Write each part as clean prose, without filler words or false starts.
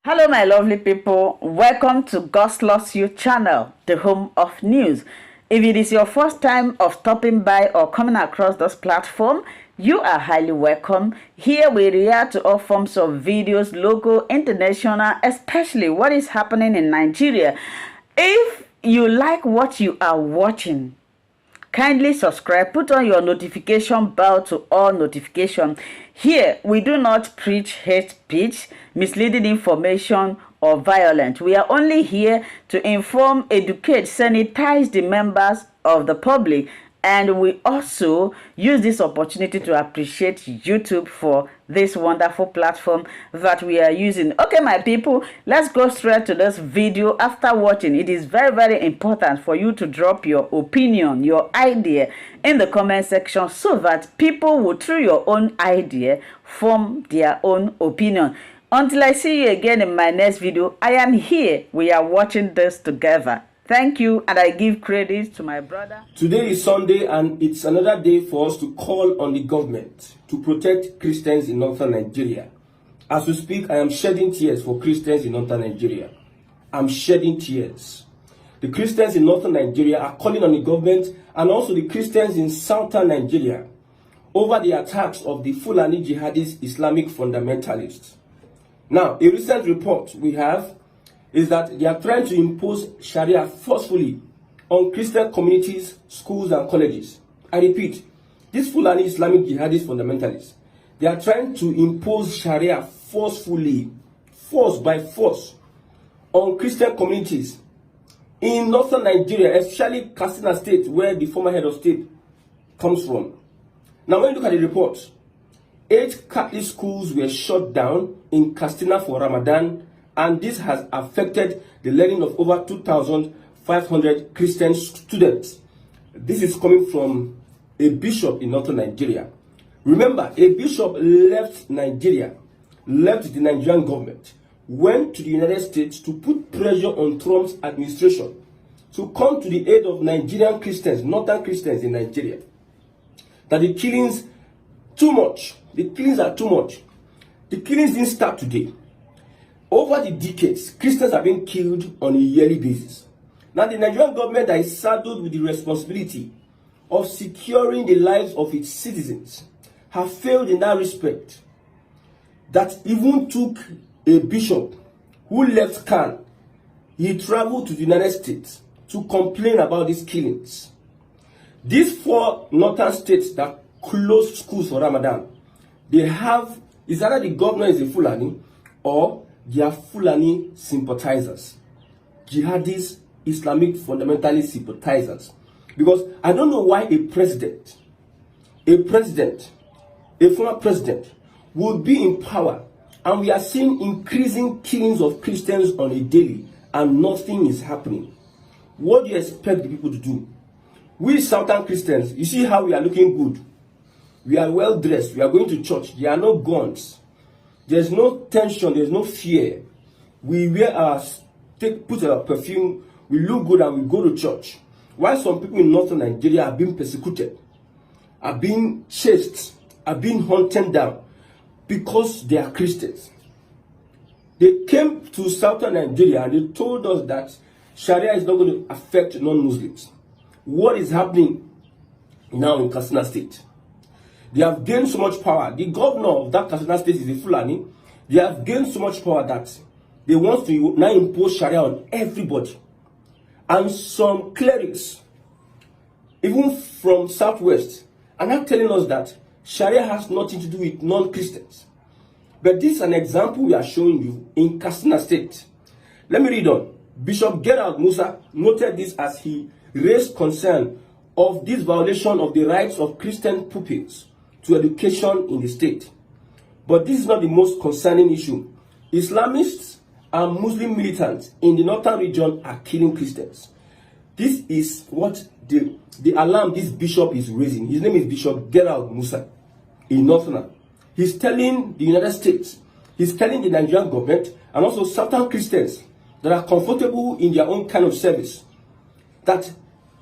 Hello, my lovely people. Welcome to God's Lost Youth channel, the home of news. If it is your first time of stopping by or coming across this platform, you are highly welcome. Here we react to all forms of videos, local, international, especially what is happening in Nigeria. If you like what you are watching, kindly subscribe, put on your notification bell to all notification. Here, we do not preach hate speech, misleading information, or violence. We are only here to inform, educate, sanitize the members of the public. And we also use this opportunity to appreciate YouTube for this wonderful platform that we are using. Okay, my people, let's go straight to this video. After watching, it is very, very important for you to drop your opinion, your idea in the comment section so that people will, through your own idea, form their own opinion. Until I see you again in my next video, I am here. We are watching this together. Thank you, and I give credit to my brother. Today is Sunday, and it's another day for us to call on the government to protect Christians in northern Nigeria. As we speak, I am shedding tears for Christians in northern Nigeria. I'm shedding tears. The Christians in northern Nigeria are calling on the government and also the Christians in southern Nigeria over the attacks of the Fulani jihadist Islamic fundamentalists. Now, a recent report we have is that they are trying to impose Sharia forcefully on Christian communities, schools, and colleges. I repeat, these Fulani Islamic jihadist fundamentalists, they are trying to impose Sharia forcefully, force by force, on Christian communities in northern Nigeria, especially Katsina State, where the former head of state comes from. Now, when you look at the report, 8 Catholic schools were shut down in Katsina for Ramadan, and this has affected the learning of over 2,500 Christian students. This is coming from a bishop in northern Nigeria. Remember, a bishop left Nigeria, left the Nigerian government, went to the United States to put pressure on Trump's administration to come to the aid of Nigerian Christians, northern Christians in Nigeria. That the killings too much. The killings are too much. The killings didn't start today. Over the decades, Christians have been killed on a yearly basis. Now, the Nigerian government that is saddled with the responsibility of securing the lives of its citizens have failed in that respect. That even took a bishop who left Cannes. He traveled to the United States to complain about these killings. These 4 northern states that closed schools for Ramadan, they have, is either the governor is a Fulani or they are Fulani sympathizers, jihadist Islamic fundamentalist sympathizers. Because I don't know why a former president, would be in power, and we are seeing increasing killings of Christians on a daily, and nothing is happening. What do you expect the people to do? We southern Christians, you see how we are looking good. We are well dressed. We are going to church. There are no guns. There's no tension, there's no fear. We wear put our perfume, we look good, and we go to church. While some people in northern Nigeria are being persecuted, are being chased, are being hunted down because they are Christians. They came to southern Nigeria and they told us that Sharia is not going to affect non-Muslims. What is happening now in Katsina State? They have gained so much power. The governor of that Katsina State is a Fulani. They have gained so much power that they want to now impose Sharia on everybody. And some clerics, even from Southwest, are now telling us that Sharia has nothing to do with non-Christians. But this is an example we are showing you in Katsina State. Let me read on. Bishop Gerald Musa noted this as he raised concern of this violation of the rights of Christian pupils to education in the state. But this is not the most concerning issue. Islamists and Muslim militants in the northern region are killing Christians. This is what the alarm this bishop is raising. His name is Bishop Gerald Musa in Northern. He's telling the United States, he's telling the Nigerian government and also southern Christians that are comfortable in their own kind of service that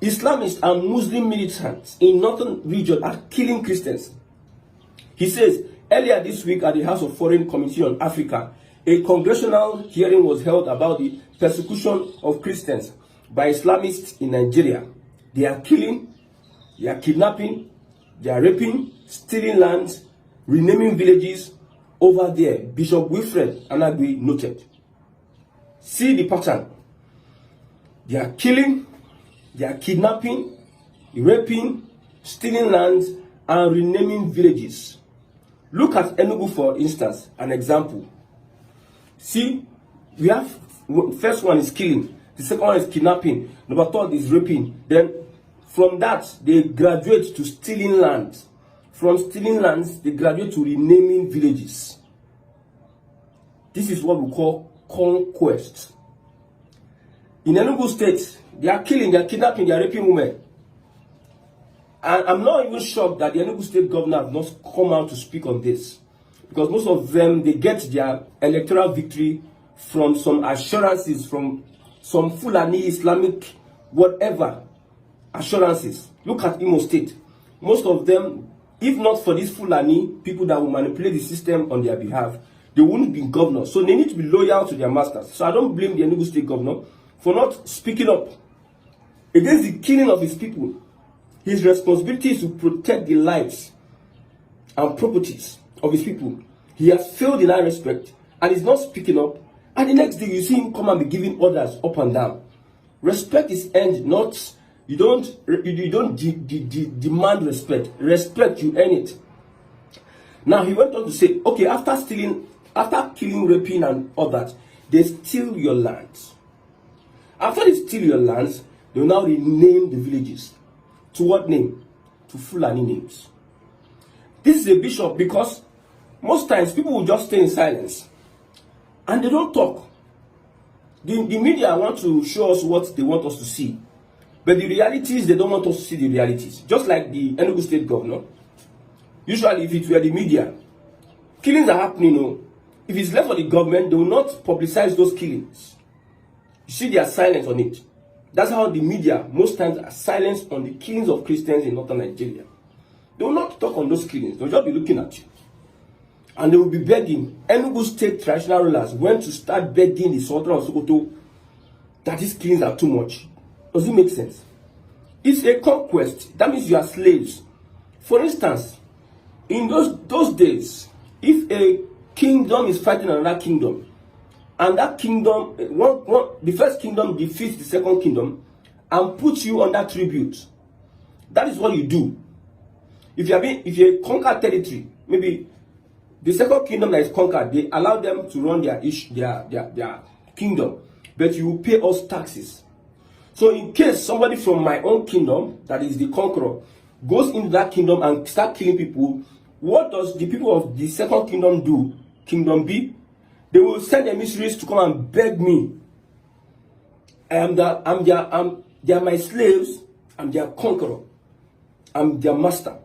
Islamists and Muslim militants in northern region are killing Christians. He says, earlier this week at the House of Foreign Committee on Africa, a congressional hearing was held about the persecution of Christians by Islamists in Nigeria. They are killing, they are kidnapping, they are raping, stealing lands, renaming villages over there. Bishop Wilfred Anagui noted. See the pattern. They are killing, they are kidnapping, raping, stealing lands, and renaming villages. Look at Enugu, for instance, an example. See, we have, first one is killing, the second one is kidnapping, number third is raping. Then from that, they graduate to stealing lands. From stealing lands, they graduate to renaming villages. This is what we call conquest. In Enugu State, they are killing, they are kidnapping, they are raping women. And I'm not even shocked that the Enugu State governor has not come out to speak on this. Because most of them, they get their electoral victory from some assurances, from some Fulani, Islamic, whatever assurances. Look at Imo State. Most of them, if not for these Fulani people that will manipulate the system on their behalf, they wouldn't be governors. So they need to be loyal to their masters. So I don't blame the Enugu State governor for not speaking up against the killing of his people. His responsibility is to protect the lives and properties of his people. He has failed in that respect and is not speaking up. And the next day you see him come and be giving orders up and down. Respect is earned, not you don't demand respect. Respect, you earn it. Now he went on to say, okay, after killing, raping, and all that, they steal your lands. After they steal your lands, they will now rename the villages. To what name? To Fulani names. This is a bishop because most times people will just stay in silence and they don't talk. The media want to show us what they want us to see. But the reality is they don't want us to see the realities. Just like the Enugu State governor. Usually if it were the media, killings are happening. No? If it's left for the government, they will not publicize those killings. You see, they are silent on it. That's how the media most times are silent on the killings of Christians in northern Nigeria. They will not talk on those killings. They will just be looking at you. And they will be begging. Enugu State traditional rulers went to start begging the Sultan of Sokoto that these killings are too much. Does it make sense? It's a conquest. That means you are slaves. For instance, in those days, if a kingdom is fighting another kingdom, and that kingdom, the first kingdom defeats the second kingdom and puts you under tribute. That is what you do. If you conquer territory, maybe the second kingdom that is conquered, they allow them to run their kingdom, but you will pay us taxes. So in case somebody from my own kingdom, that is the conqueror, goes into that kingdom and start killing people, what does the people of the second kingdom do? Kingdom B? They will send emissaries to come and beg me. They are my slaves. I'm their conqueror. I'm their master.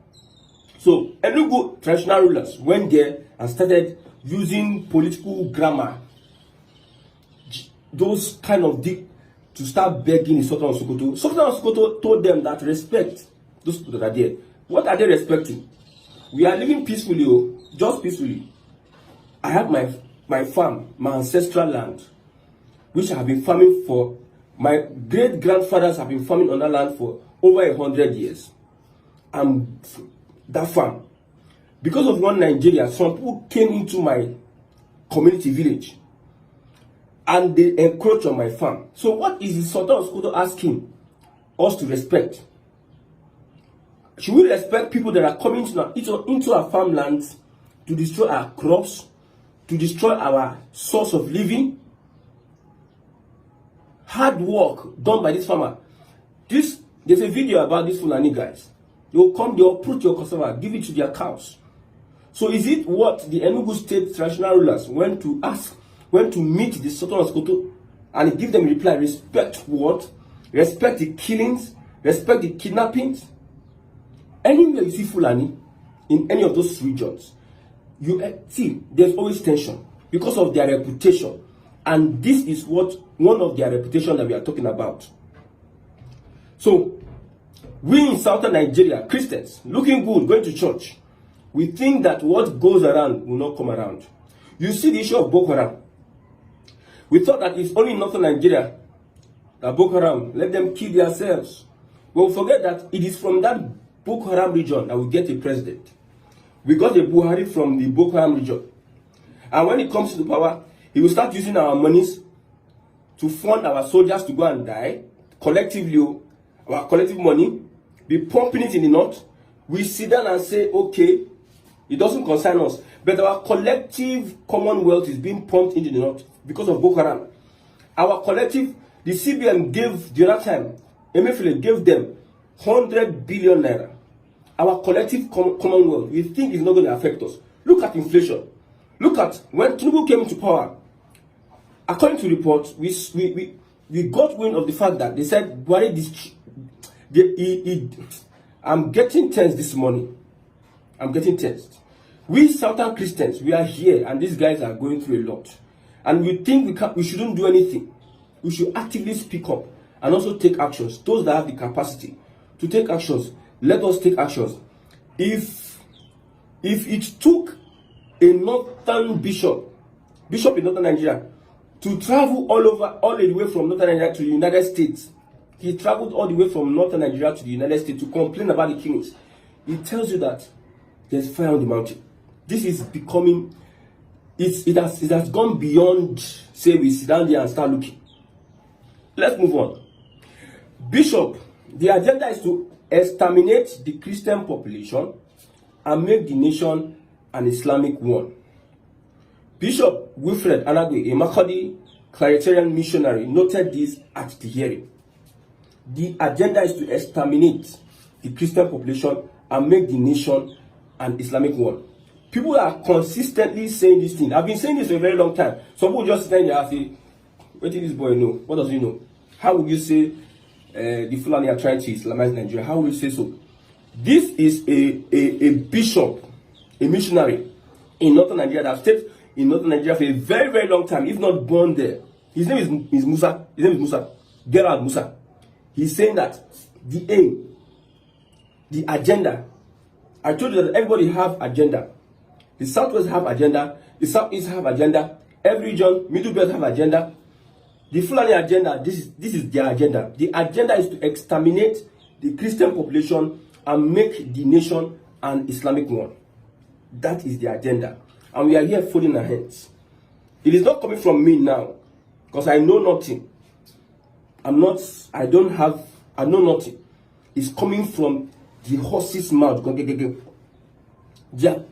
So Enugu traditional rulers went there and started using political grammar, those kind of to start begging the Sultan of Sokoto. Sultan of Sokoto told them that respect those people that are there. What are they respecting? We are living peacefully, just peacefully. I have my farm, my ancestral land, which I have been farming for. My great-grandfathers have been farming on that land for over 100 years. And that farm, because of one Nigeria, some people came into my community village and they encroached on my farm. So what is the Sultan of Sokoto asking us to respect? Should we respect people that are coming into our farmlands to destroy our crops, to destroy our source of living? Hard work done by this farmer. There's a video about these Fulani guys. They'll come, they'll put your cassava, give it to their cows. So is it what the Enugu State traditional rulers went to meet the Sultan of Sokoto and give them a reply? Respect what? Respect the killings, respect the kidnappings. Anywhere you see Fulani in any of those regions, you see there's always tension because of their reputation. And this is one of their reputation that we are talking about. So we in southern Nigeria, Christians, looking good, going to church, we think that what goes around will not come around. You see the issue of Boko Haram. We thought that it's only in northern Nigeria that Boko Haram, let them kill themselves. But we forget that it is from that Boko Haram region that we get a president. We got a Buhari from the Boko Haram region. And when it comes to the power, he will start using our monies to fund our soldiers to go and die, collectively, our collective money, be pumping it in the north. We sit down and say, okay, it doesn't concern us. But our collective commonwealth is being pumped into the north because of Boko Haram. Our collective, the CBN gave, the other time, Emefiele gave them 100 billion naira. Our collective commonwealth, we think is not going to affect us. Look at inflation. Look at when Tinubu came to power. According to reports, we got wind of the fact that they said, I'm getting tense this morning. I'm getting tense. We Southern Christians, we are here, and these guys are going through a lot. And we think we shouldn't do anything. We should actively speak up and also take actions. Those that have the capacity to take actions, let us take actions. If it took a northern bishop in northern Nigeria, to travel all the way from northern Nigeria to the United States, he traveled all the way from northern Nigeria to the United States to complain about the killings. It tells you that there's fire on the mountain. This is becoming, it has gone beyond, say, we sit down there and start looking. Let's move on. Bishop, the agenda is to exterminate the Christian population and make the nation an Islamic one. Bishop Wilfred Anagwe, a Makurdi Thréátén missionary, noted this at the hearing. The agenda is to exterminate the Christian population and make the nation an Islamic one. People are consistently saying this thing. I've been saying this for a very long time. Some people just stand there and say, what did this boy know? What does he know? How would you say the Fulani are trying to Islamize Nigeria? How would you say so? This is a bishop, a missionary in northern Nigeria that stayed in northern Nigeria for a very, very long time, if not born there. His name is Musa. His name is Musa. Gerald Musa. He's saying that the aim, the agenda, I told you that everybody have agenda. The Southwest have agenda. The Southeast have agenda. Every region, Middle Belt have agenda. The Fulani agenda, this is their agenda. The agenda is to exterminate the Christian population and make the nation an Islamic one. That is the agenda. And we are here folding our hands. It is not coming from me now, because I know nothing. I know nothing. It's coming from the horse's mouth. There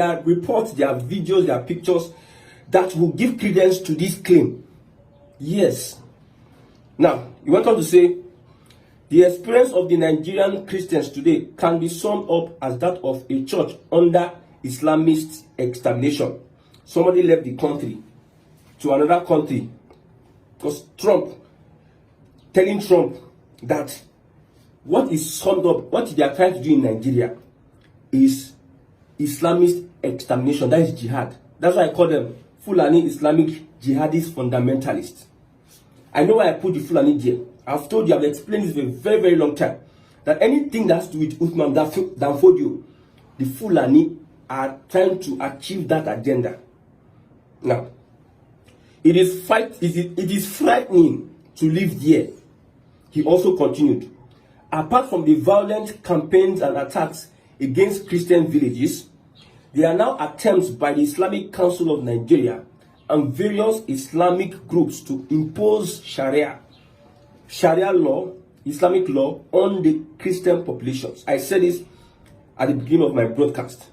are reports, there are videos, there are pictures that will give credence to this claim. Yes. Now, you went on to say, the experience of the Nigerian Christians today can be summed up as that of a church under Islamist extermination. Somebody left the country to another country because telling Trump that what is summed up, what they are trying to do in Nigeria is Islamist extermination. That is jihad. That's why I call them Fulani Islamic jihadist fundamentalists. I know why I put the Fulani there. I've told you, I've explained this for a very, very long time, that anything that has to do with Uthman Danfodio, the Fulani are trying to achieve that agenda. Now, it is frightening to live there. He also continued, apart from the violent campaigns and attacks against Christian villages, there are now attempts by the Islamic Council of Nigeria and various Islamic groups to impose Sharia law, Islamic law on the Christian populations. I said this at the beginning of my broadcast.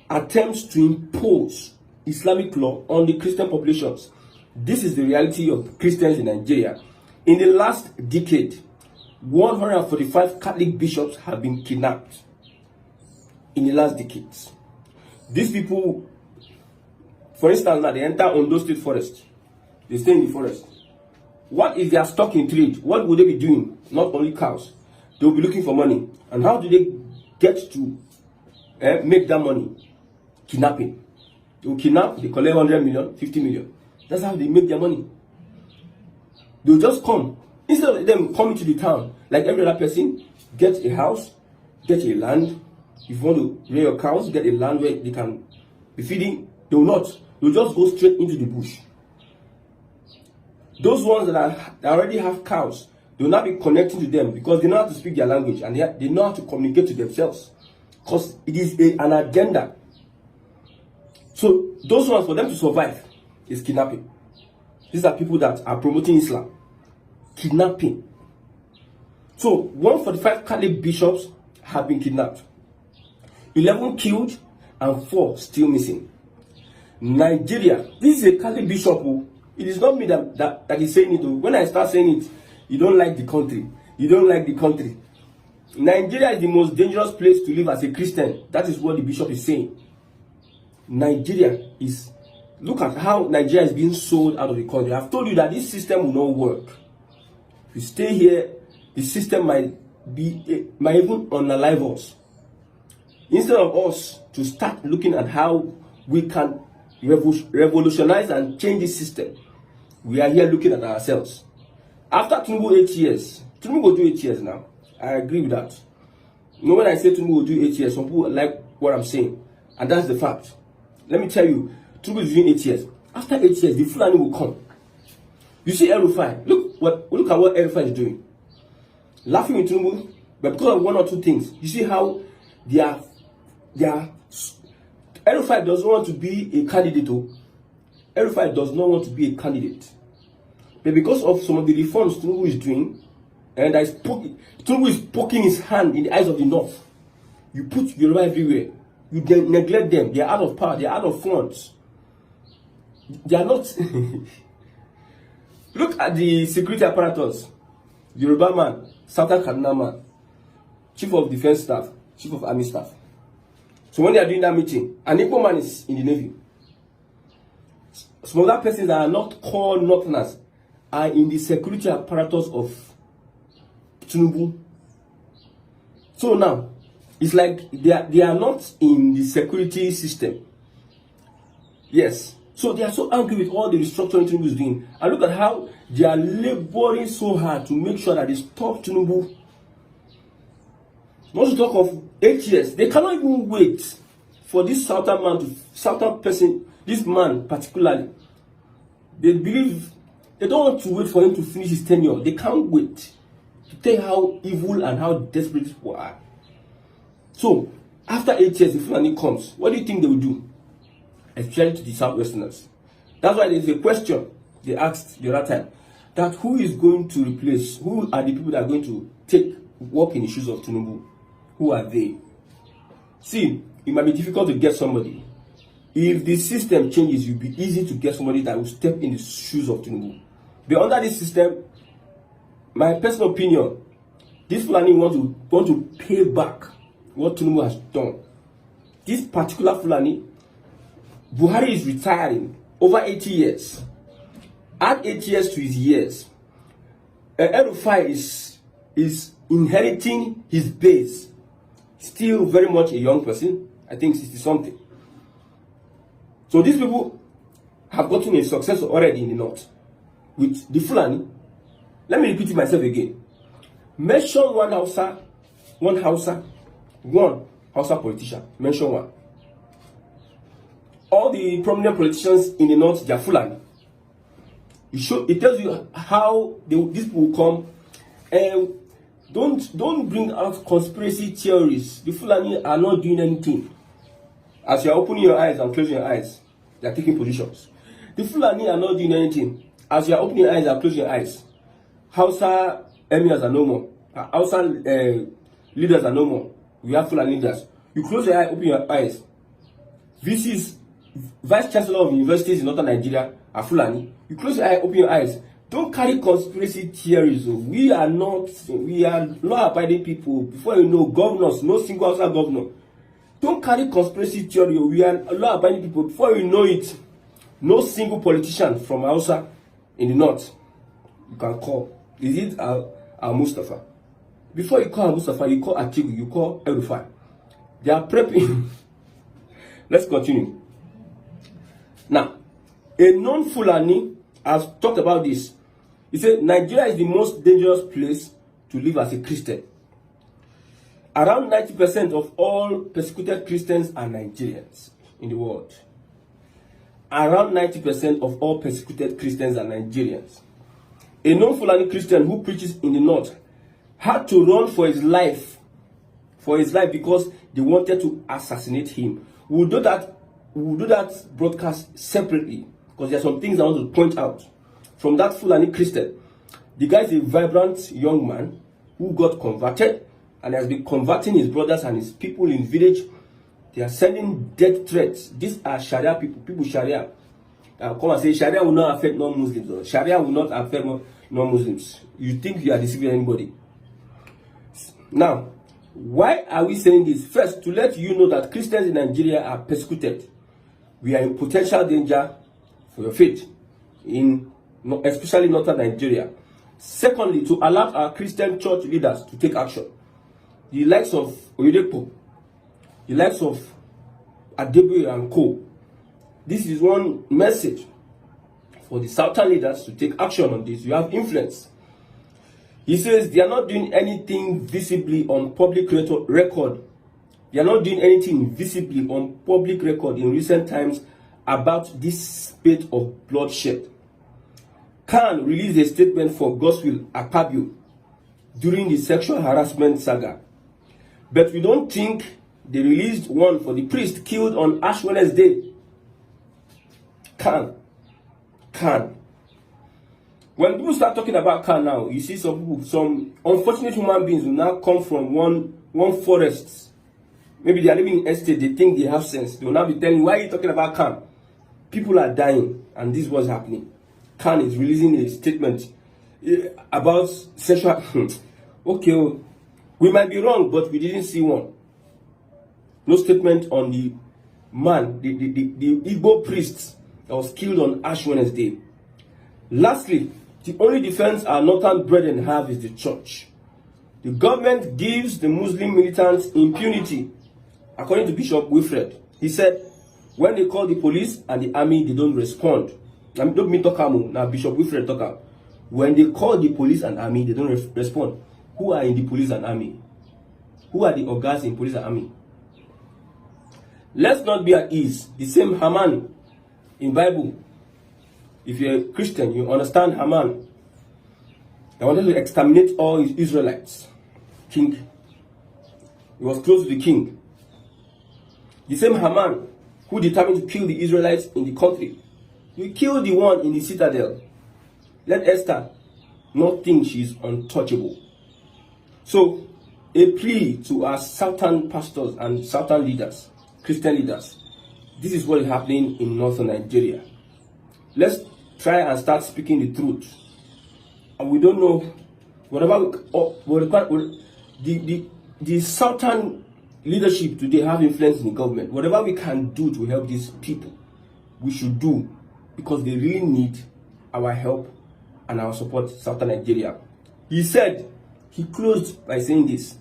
Attempts to impose Islamic law on the Christian populations. This is the reality of Christians in Nigeria. In the last decade, 145 Catholic bishops have been kidnapped. In the last decades. These people, for instance, now they enter Ondo State Forest. They stay in the forest. What if they are stuck in trade? What would they be doing? Not only cows. They will be looking for money. And how do they get to make that money? Kidnapping. They will kidnap, they collect 100 million, 50 million. That's how they make their money. They will just come. Instead of them coming to the town, like every other person, get a house, get a land. If you want to rear your cows, get a land where they can be feeding. They will not. They will just go straight into the bush. Those ones that already have cows, they will not be connecting to them because they know how to speak their language and they know how to communicate to themselves. Because it is an agenda. So those ones, for them to survive, is kidnapping. These are people that are promoting Islam. Kidnapping. So 145 Catholic bishops have been kidnapped. 11 killed and 4 still missing. Nigeria, this is a Catholic bishop who, it is not me that is saying it. When I start saying it, you don't like the country. You don't like the country. Nigeria is the most dangerous place to live as a Christian. That is what the bishop is saying. Nigeria is, look at how Nigeria is being sold out of the country. I've told you that this system will not work. If you stay here, the system might even unalive us. Instead of us to start looking at how we can revolutionize and change this system, we are here looking at ourselves. After Tinubu 8 years, Tinubu will do 8 years now. I agree with that. You know, when I say Tinubu will do 8 years, some people like what I'm saying, and that's the fact. Let me tell you, Tinubu is doing 8 years. After 8 years, the Fulani will come. You see El-Rufai. Look at what El-Rufai is doing. Laughing with Tinubu, but because of one or two things. You see how they are El-Rufai does not want to be a candidate. El-Rufai does not want to be a candidate. But because of some of the reforms Tinubu is doing, and Tinubu is poking his hand in the eyes of the North. You put Yoruba everywhere. You neglect them. They are out of power. They are out of funds. They are not. Look at the security apparatus. Yoruba man, Southern Kaduna man, Chief of Defense Staff, Chief of Army Staff. So when they are doing that meeting, an Igbo man is in the Navy. Some other persons that are not called Northerners are in the security apparatus of Tinubu. So now, it's like they are not in the security system. Yes. So they are so angry with all the restructuring Tinubu is doing. And look at how they are laboring so hard to make sure that they stop Tinubu. Not to talk of 8 years. They cannot even wait for this southern person, this man particularly. They believe, they don't want to wait for him to finish his tenure. They can't wait to tell you how evil and how desperate people are. So, after 8 years, if Fulani comes, what do you think they will do? Especially to the Southwesterners. That's why there's a question they asked the other time, that who is going to replace, who are the people that are going to walk in the shoes of Tinubu? Who are they? See, it might be difficult to get somebody. If the system changes, it will be easy to get somebody that will step in the shoes of Tinubu. But under this system, my personal opinion, this Fulani want to pay back what Tinubu has done. This particular Fulani, Buhari is retiring over 80 years. Add 8 years to his years. El-Rufai is inheriting his base. Still very much a young person. I think 60 something. So these people have gotten a success already in the north. With the Fulani, let me repeat it myself again. Mention one Hausa politician. Mention one. All the prominent politicians in the north, they are Fulani. It tells you how these people will come. And don't bring out conspiracy theories. The Fulani are not doing anything. As you are opening your eyes and closing your eyes, they are taking positions. The Fulani are not doing anything. As you are opening your eyes and closing your eyes, Hausa emirs are no more. Hausa leaders are no more. We have Fulani leaders. You close your eye, open your eyes. VCs, Vice Chancellor of universities in northern Nigeria are Fulani. You close your eye, open your eyes. Don't carry conspiracy theories. We are law-abiding people. Before you know, governors, no single Hausa governor. Don't carry conspiracy theory. We are law-abiding people. Before you know it, no single politician from Hausa in the north you can call. Is it Al-Mustafa? Before you call Al-Mustafa, you call Atiku, you call El-Rufai. They are prepping. Let's continue. Now, a non-Fulani has talked about this. He said, Nigeria is the most dangerous place to live as a Christian. Around 90% of all persecuted Christians are Nigerians in the world. Around 90% of all persecuted Christians are Nigerians. A known Fulani Christian who preaches in the north had to run for his life because they wanted to assassinate him. We'll do that broadcast separately because there are some things I want to point out from that Fulani Christian. The guy is a vibrant young man who got converted and has been converting his brothers and his people in village. They are sending death threats. These are Sharia people Sharia. Come and say Sharia will not affect non-Muslims. Sharia will not affect non-Muslims. You think you are deceiving anybody. Now, why are we saying this? First, to let you know that Christians in Nigeria are persecuted. We are in potential danger for your faith, especially northern Nigeria. Secondly, to allow our Christian church leaders to take action. The likes of Oyedepo, the likes of Adeboye and co. This is one message for the southern leaders to take action on this. You have influence. He says they are not doing anything visibly on public record. They are not doing anything visibly on public record in recent times about this spate of bloodshed. Khan released a statement for Gospel Akpabio during the sexual harassment saga. But we don't think they released one for the priest killed on Ash Wednesday. Khan. When people start talking about Khan now, you see some unfortunate human beings will now come from one forest. Maybe they are living in estate, they think they have sense. They will now be telling you, why are you talking about Khan? People are dying, and this was happening. Khan is releasing a statement about sexual. Okay, we might be wrong, but we didn't see one. No statement on the man, the Igbo priest that was killed on Ash Wednesday. Lastly, the only defense our northern brethren have is the church. The government gives the Muslim militants impunity. According to Bishop Wilfred, he said, when they call the police and the army, they don't respond. I mean, don't mean Tokamu, now Bishop Wilfred Toka. When they call the police and army, they don't respond. Who are in the police and army? Who are the organs in police and army? Let's not be at ease. The same Haman in Bible. If you're a Christian, you understand Haman. They wanted to exterminate all his Israelites. King. He was close to the king. The same Haman who determined to kill the Israelites in the country. He killed the one in the citadel. Let Esther not think she's untouchable. So, a plea to our southern pastors and southern leaders, Christian leaders. This is what is happening in northern Nigeria. Let's try and start speaking the truth. And we don't know the southern leadership today have influence in the government. Whatever we can do to help these people, we should do, because they really need our help and our support, southern Nigeria. He said, he closed by saying this.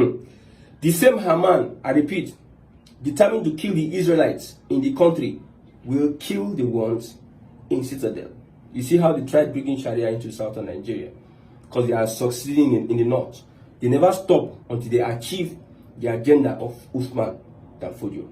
The same Haman, I repeat, determined to kill the Israelites in the country, will kill the ones in citadel. You see how they tried bringing Sharia into southern Nigeria, because they are succeeding in the north. They never stop until they achieve the agenda of Uthman Danfodio.